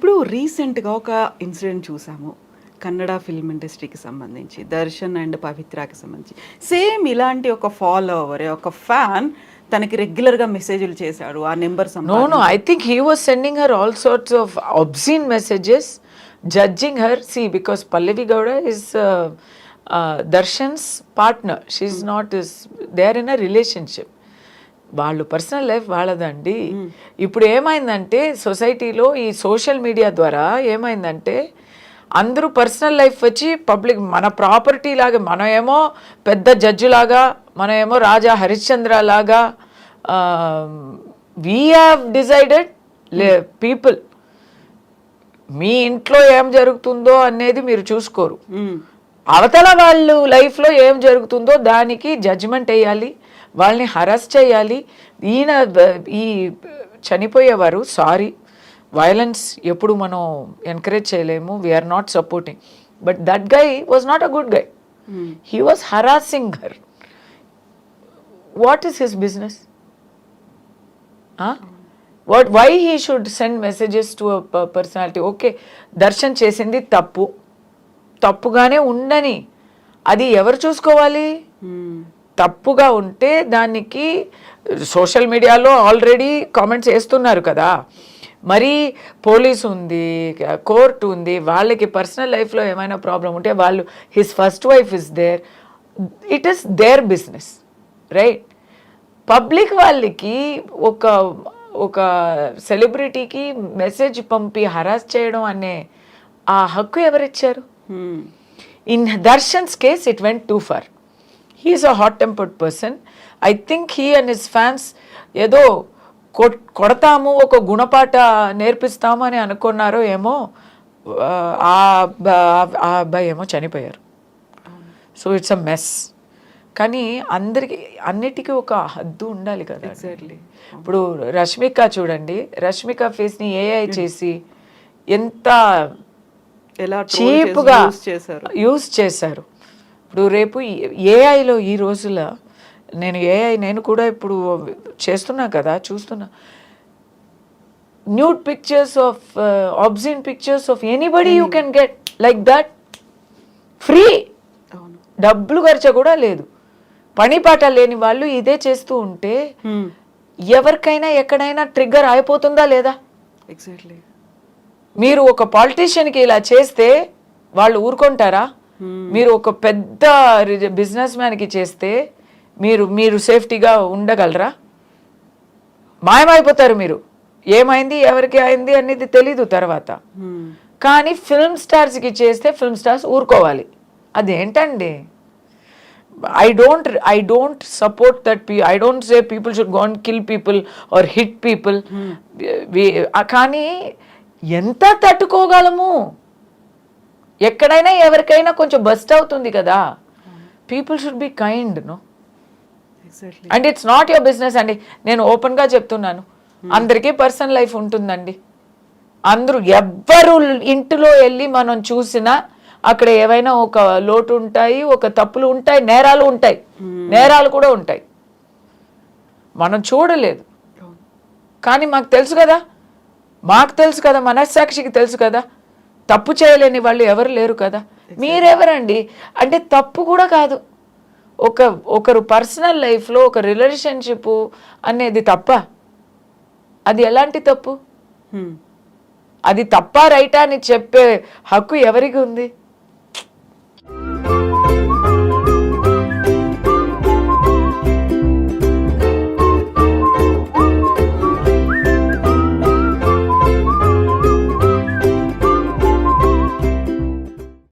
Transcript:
ఇప్పుడు రీసెంట్గా ఒక ఇన్సిడెంట్ చూసాము కన్నడ ఫిల్మ్ ఇండస్ట్రీకి సంబంధించి దర్శన్ అండ్ పవిత్రకి సంబంధించి సేమ్ ఇలాంటి ఒక ఫాలోవర్ ఒక ఫ్యాన్ తనకి రెగ్యులర్గా మెసేజ్లు చేశాడు ఆ number No, I think he was sending her all sorts of obscene messages, judging her. See, because Pallavi Gowda is Darshan's partner. She's not his. They are in a relationship. వాళ్ళు personal life వాళ్ళదండి. ఇప్పుడు ఏమైందంటే సొసైటీలో ఈ social media ద్వారా ఏమైందంటే అందరూ personal life వచ్చి public మన ప్రాపర్టీ లాగా, మనం ఏమో పెద్ద జడ్జి లాగా, మనం ఏమో రాజా హరిశ్చంద్ర లాగా వీ హ్యావ్ డిసైడెడ్ పీపుల్ మీ ఇంట్లో ఏం జరుగుతుందో అనేది మీరు చూసుకోరు. అవతల వాళ్ళు లైఫ్లో ఏం జరుగుతుందో దానికి జడ్జిమెంట్ వేయాలి, వాళ్ళని హరాస్ చేయాలి. ఈయన ఈ చనిపోయేవారు సారీ వైలెన్స్ ఎప్పుడు మనం ఎంకరేజ్ చేయలేము, we are not supporting, but that guy was not a good guy. He was harassing her. What is his business? Why he should send messages to a personality? Okay, Darshan చేసింది తప్పు, తప్పుగానే ఉండని, అది ఎవరు చూసుకోవాలి? తప్పుగా ఉంటే దానికి సోషల్ మీడియాలో ఆల్రెడీ కామెంట్స్ వేస్తున్నారు కదా, మరి పోలీస్ ఉంది, కోర్టు ఉంది, వాళ్ళకి పర్సనల్ లైఫ్లో ఏమైనా ప్రాబ్లం ఉంటే వాళ్ళు his first wife is there, it is their business, right? Public వాళ్ళకి ఒక సెలబ్రిటీకి మెసేజ్ పంపి హరాస్ చేయడం అనే ఆ హక్కు ఎవరిచ్చారు? In Darshan's case it went too far. He is a hot-tempered person. I think he and his fans ఏదో కొడతాము, ఒక గుణపాఠ నేర్పిస్తాము అని అనుకున్నారో ఏమో. ఆ అబ్బాయి ఏమో చనిపోయారు. So it's a mess. కానీ అన్నిటికీ ఒక హద్దు ఉండాలి కదా. ఎగ్జాక్ట్లీ. ఇప్పుడు రష్మిక చూడండి, రష్మిక ఫేస్ని ఏఐ చేసి ఎంత ఎలా చీప్గా యూజ్ చేశారు. ఇప్పుడు రేపు ఏఐలో ఈ రోజుల నేను కూడా ఇప్పుడు చేస్తున్నా కదా, చూస్తున్నా nude pictures of obscene pictures of anybody you can get like that free. డబ్బులు ఖర్చు కూడా లేదు. పని పాట లేని వాళ్ళు ఇదే చేస్తూ ఉంటే ఎవరికైనా ఎక్కడైనా ట్రిగ్గర్ అయిపోతుందా లేదా? ఎగ్జాక్ట్లీ. మీరు ఒక పాలిటీషియన్కి ఇలా చేస్తే వాళ్ళు ఊరుకుంటారా? మీరు ఒక పెద్ద బిజినెస్ మ్యాన్కి చేస్తే మీరు సేఫ్టీగా ఉండగలరా? మాయమైపోతారు మీరు. ఏమైంది, ఎవరికి అయింది అనేది తెలీదు తర్వాత. కానీ ఫిల్మ్ స్టార్స్కి చేస్తే ఫిల్మ్ స్టార్స్ ఊరుకోవాలి. అదేంటండి? I don't support that. I don't say people should go and kill people or hit people. కానీ ఎంత తట్టుకోగలము? ఎక్కడైనా ఎవరికైనా కొంచెం బస్ట్ అవుతుంది కదా. People should be kind, no? And it's not your business అండి. నేను ఓపెన్గా చెప్తున్నాను, అందరికీ పర్సనల్ లైఫ్ ఉంటుందండి. అందరూ ఎవ్వరు ఇంటిలో వెళ్ళి మనం చూసినా అక్కడ ఏవైనా ఒక లోటు ఉంటాయి, ఒక తప్పులు ఉంటాయి, నేరాలు కూడా ఉంటాయి. మనం చూడలేదు కానీ మాకు తెలుసు కదా, మనస్సాక్షికి తెలుసు కదా, తప్పు చేయలేని వాళ్ళు ఎవరు లేరు కదా. మీరెవరండి? అంటే తప్పు కూడా కాదు. ఒకరు పర్సనల్ లైఫ్లో ఒక రిలేషన్షిప్ అనేది తప్ప? అది ఎలాంటి తప్పు? అది తప్ప రైటా అని చెప్పే హక్కు ఎవరికి ఉంది?